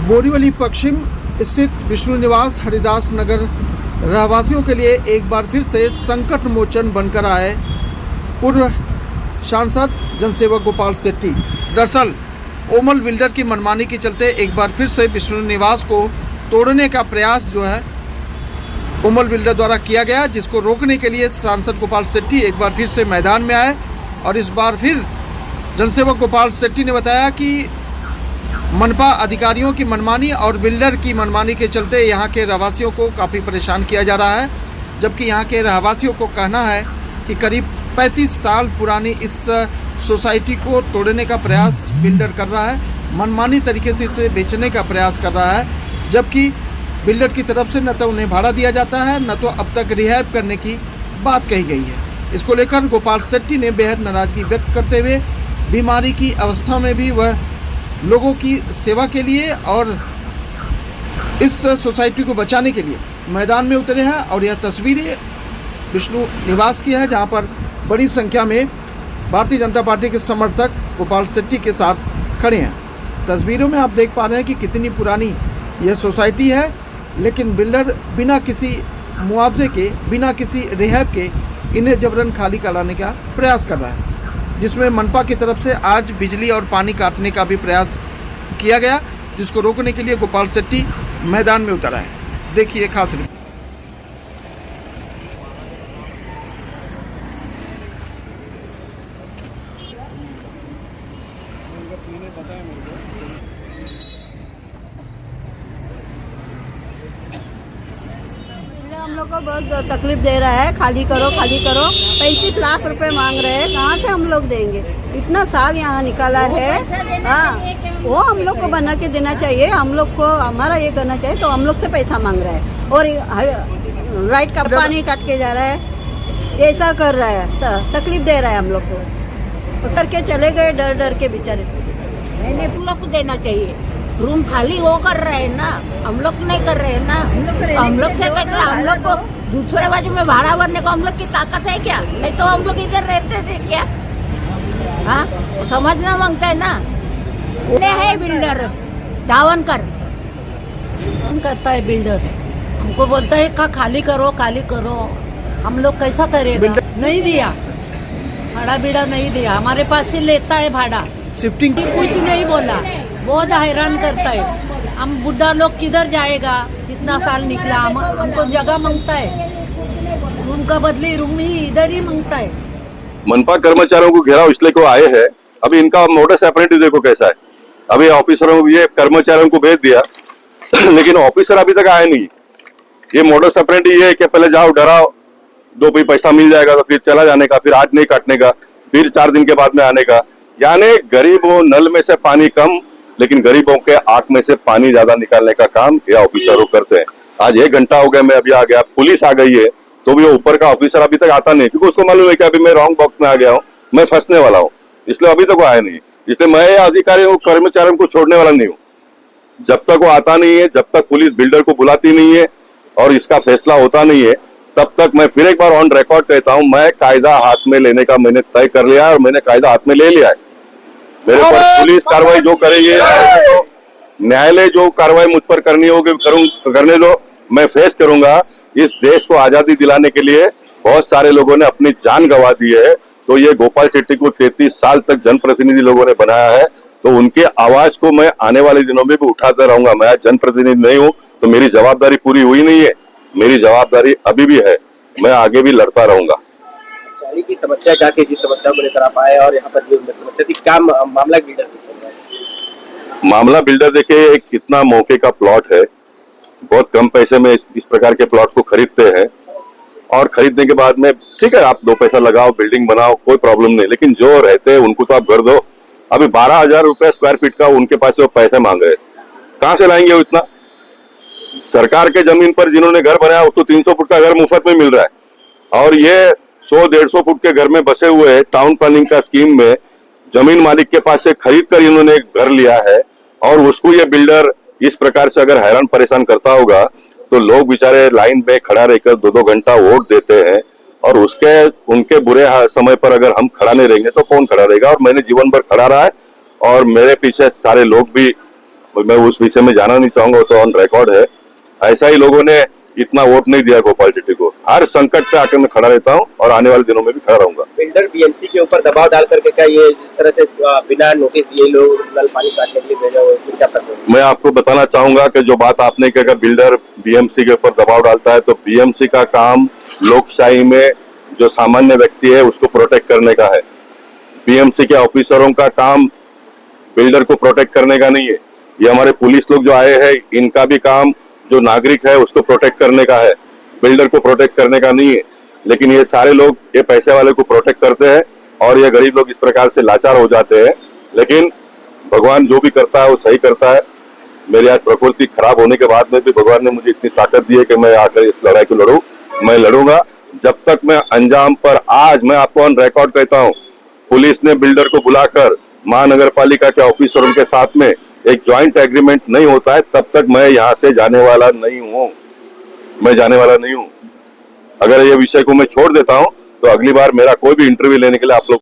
बोरीवली पश्चिम स्थित विष्णु निवास हरिदास नगर रहवासियों के लिए एक बार फिर से संकट मोचन बनकर आए पूर्व सांसद जनसेवक गोपाल शेट्टी। दरअसल ओमल बिल्डर की मनमानी के चलते एक बार फिर से विष्णु निवास को तोड़ने का प्रयास जो है ओमल बिल्डर द्वारा किया गया, जिसको रोकने के लिए सांसद गोपाल शेट्टी एक बार फिर से मैदान में आए। और इस बार फिर जनसेवक गोपाल शेट्टी ने बताया कि मनपा अधिकारियों की मनमानी और बिल्डर की मनमानी के चलते यहाँ के रहवासियों को काफ़ी परेशान किया जा रहा है, जबकि यहाँ के रहवासियों को कहना है कि करीब 35 साल पुरानी इस सोसाइटी को तोड़ने का प्रयास बिल्डर कर रहा है, मनमानी तरीके से इसे बेचने का प्रयास कर रहा है, जबकि बिल्डर की तरफ से न तो उन्हें भाड़ा दिया जाता है, न तो अब तक रिहैब करने की बात कही गई है। इसको लेकर गोपाल शेट्टी ने बेहद नाराजगी व्यक्त करते हुए बीमारी की अवस्था में भी वह लोगों की सेवा के लिए और इस सोसाइटी को बचाने के लिए मैदान में उतरे हैं। और यह तस्वीरें विष्णु निवास की है, जहां पर बड़ी संख्या में भारतीय जनता पार्टी के समर्थक गोपाल शेट्टी के साथ खड़े हैं। तस्वीरों में आप देख पा रहे हैं कि कितनी पुरानी यह सोसाइटी है, लेकिन बिल्डर बिना किसी मुआवजे के, बिना किसी रिहैब के इन्हें जबरन खाली कराने का प्रयास कर रहा है, जिसमें मनपा की तरफ से आज बिजली और पानी काटने का भी प्रयास किया गया, जिसको रोकने के लिए गोपाल शेट्टी मैदान में उतरा है। देखिए खास रिपोर्ट। हम लोग को बहुत तकलीफ दे रहा है, खाली करो 35 लाख रुपए मांग रहे हैं, कहाँ से हम लोग देंगे? इतना साल यहाँ निकाला है। हाँ, वो हम लोग को बना के देना चाहिए, हम लोग को हमारा ये करना चाहिए। तो हम लोग से पैसा मांग रहा है और राइट का पानी काट के जा रहा है, ऐसा कर रहा है, तकलीफ दे रहा है हम लोग को। करके चले गए डर के बेचारे। नहीं, हम लोग को देना चाहिए। रूम खाली वो कर रहे हैं ना, हम लोग नहीं कर रहे हैं ना। हम लोग से कहते हम लोग को दूसरे बाजू में भाड़ा भरने को हम लोग की ताकत है क्या? नहीं तो हम लोग इधर रहते थे क्या? हाँ, समझना मांगता है ना। ये है बिल्डर दावनकर करता है बिल्डर, हमको बोलता है का खाली करो। हम लोग कैसा करेगा? नहीं दिया भाड़ा बीड़ा, नहीं दिया। हमारे पास ही लेता है भाड़ा, शिफ्टिंग कुछ नहीं बोला, बहुत हैरान करता है। हम बुढ़ा लोग किधर जाएगा? कितना साल निकला, हमको जगह मांगता है, रूम का बदली रूम ही इधर ही मांगता है। मनपा कर्मचारियों को घेराव इसलिए को आए हैं, अभी इनका मोडस ऑपरेंडी देखो कैसा है। अभी ऑफिसरों को, ये कर्मचारियों को भेज दिया लेकिन ऑफिसर अभी तक आए नहीं। ये मोडस ऑपरेंडी ये है कि पहले जाओ डराओ, 2 पैसा मिल जाएगा तो फिर चला जाने का, फिर आज नहीं काटने का, फिर 4 दिन के बाद में आने का। यानी गरीबों नल में से पानी कम, लेकिन गरीबों के आंख में से पानी ज्यादा निकालने का काम ये ऑफिसरों करते हैं। आज 1 घंटा हो गया, मैं अभी आ गया, पुलिस आ गई है, तो भी ऊपर का ऑफिसर अभी तक आता नहीं, क्योंकि उसको मालूम है कि अभी मैं रॉन्ग बॉक्स में आ गया हूँ, मैं फंसने वाला हूँ, इसलिए अभी तक वो आया नहीं। इसलिए मैं अधिकारियों कर्मचारियों को छोड़ने वाला नहीं हूँ। जब तक वो आता नहीं है, जब तक पुलिस बिल्डर को बुलाती नहीं है और इसका फैसला होता नहीं है, तब तक मैं फिर एक बार ऑन रिकॉर्ड कहता हूँ, मैं कायदा हाथ में लेने का मैंने तय कर लिया है और मैंने कायदा हाथ में ले लिया है। मेरे पर पुलिस कार्रवाई जो करेगी, तो न्यायालय जो कार्रवाई मुझ पर करनी होगी करने दो, मैं फेस करूंगा। इस देश को आजादी दिलाने के लिए बहुत सारे लोगों ने अपनी जान गंवा दी है, तो ये गोपाल शेट्टी को 33 साल तक जनप्रतिनिधि लोगों ने बनाया है, तो उनके आवाज को मैं आने वाले दिनों में भी उठाता रहूंगा। मैं आज जनप्रतिनिधि नहीं हूँ तो मेरी जवाबदारी पूरी हुई नहीं है, मेरी जवाबदारी अभी भी है, मैं आगे भी लड़ता रहूंगा। की समस्या क्या थी, जिस समस्या को लेकर आप आए और यहाँ पर जो समस्या थी, क्या मामला बिल्डर से चल रहा है? मामला बिल्डर देखिए, एक कितना मौके का प्लॉट है, बहुत कम पैसे में इस प्रकार के प्लॉट को खरीदते हैं और खरीदने के बाद में ठीक है आप 2 पैसा लगाओ, बिल्डिंग बनाओ, कोई प्रॉब्लम नहीं, लेकिन जो रहते हैं उनको तो आप घर दो। अभी 12,000 रुपए स्क्वायर फीट का उनके पास वो पैसे मांग रहे हैं, कहाँ से लाएंगे वो इतना? सरकार के जमीन पर जिन्होंने घर बनाया उसको 300 फुट का घर मुफ्त में मिल रहा है, और ये 100-150 फुट के घर में बसे हुए हैं। टाउन प्लानिंग का स्कीम में जमीन मालिक के पास से खरीद कर इन्होंने एक घर लिया है, और उसको ये बिल्डर इस प्रकार से अगर हैरान परेशान करता होगा तो लोग बेचारे लाइन में खड़ा रहकर 2-2 घंटा वोट देते हैं, और उनके बुरे समय पर अगर हम खड़ा नहीं रहेंगे तो कौन खड़ा रहेगा? और मैंने जीवन भर खड़ा रहा है और मेरे पीछे सारे लोग भी, मैं उस विषय में जाना नहीं चाहूंगा, तो ऑन रिकॉर्ड है। ऐसा ही लोगों ने इतना वोट नहीं दिया गोपाल शेट्टी को। हर संकट पे आकर मैं खड़ा रहता हूँ और आने वाले दिनों में भी खड़ा रहूंगा। बिल्डर बीएमसी के ऊपर दबाव डाल करके क्या ये जिस तरह से बिना नोटिस दिए लोग नल पानी काटने के लिए भेजा हुआ है, इसमें क्या प्रश्न है? मैं आपको बताना चाहूंगा कि जो बात आपने की, अगर बिल्डर बीएमसी के ऊपर दबाव डालता है तो बीएमसी का काम लोकशाही में जो सामान्य व्यक्ति है उसको प्रोटेक्ट करने का है। बीएमसी के ऑफिसरों का काम बिल्डर को प्रोटेक्ट करने का नहीं है। ये हमारे पुलिस लोग जो आए हैं, इनका भी काम जो नागरिक है उसको प्रोटेक्ट करने का है, बिल्डर को प्रोटेक्ट करने का नहीं है। लेकिन ये सारे लोग ये पैसे वाले को प्रोटेक्ट करते हैं और ये गरीब लोग इस प्रकार से लाचार हो जाते हैं। लेकिन भगवान जो भी करता है वो सही करता है। मेरी आज प्रकृति खराब होने के बाद में भी भगवान ने मुझे इतनी ताकत दी है कि मैं आकर इस लड़ाई को लड़ूं। मैं लड़ूंगा जब तक मैं अंजाम पर। आज मैं आपको ऑन रिकॉर्ड कहता हूं, पुलिस ने बिल्डर को बुलाकर महानगर पालिका के ऑफिसरों के साथ में एक ज्वाइंट एग्रीमेंट नहीं होता है, तब तक मैं यहाँ से जाने वाला नहीं हूँ। मैं जाने वाला नहीं हूँ। अगर ये विषय को मैं छोड़ देता हूँ तो अगली बार मेरा कोई भी इंटरव्यू लेने के लिए आप लोग